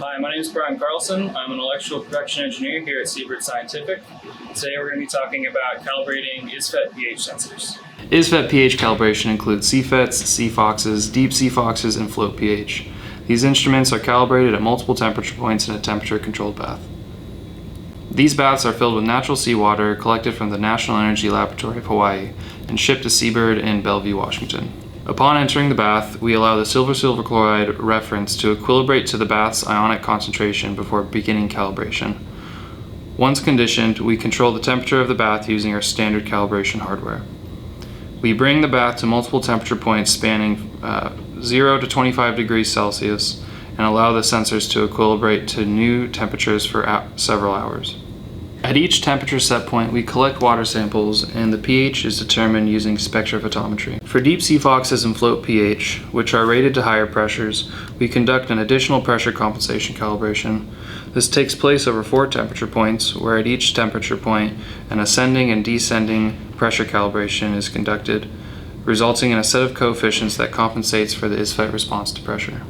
Hi, my name is Brian Carlson. I'm an electrical production engineer here at Siebert Scientific. Today we're going to be talking about calibrating ISFET pH sensors. ISFET pH calibration includes CFETs, CFOXs, deep CFOXs, and float pH. These instruments are calibrated at multiple temperature points in a temperature-controlled bath. These baths are filled with natural seawater collected from the National Energy Laboratory of Hawaii and shipped to Siebert in Bellevue, Washington. Upon entering the bath, we allow the silver-silver chloride reference to equilibrate to the bath's ionic concentration before beginning calibration. Once conditioned, we control the temperature of the bath using our standard calibration hardware. We bring the bath to multiple temperature points spanning 0 to 25 degrees Celsius and allow the sensors to equilibrate to new temperatures for several hours. At each temperature set point, we collect water samples and the pH is determined using spectrophotometry. For deep CFOXs and float pH, which are rated to higher pressures, we conduct an additional pressure compensation calibration. This takes place over 4 temperature points, where at each temperature point, an ascending and descending pressure calibration is conducted, resulting in a set of coefficients that compensates for the ISFET response to pressure.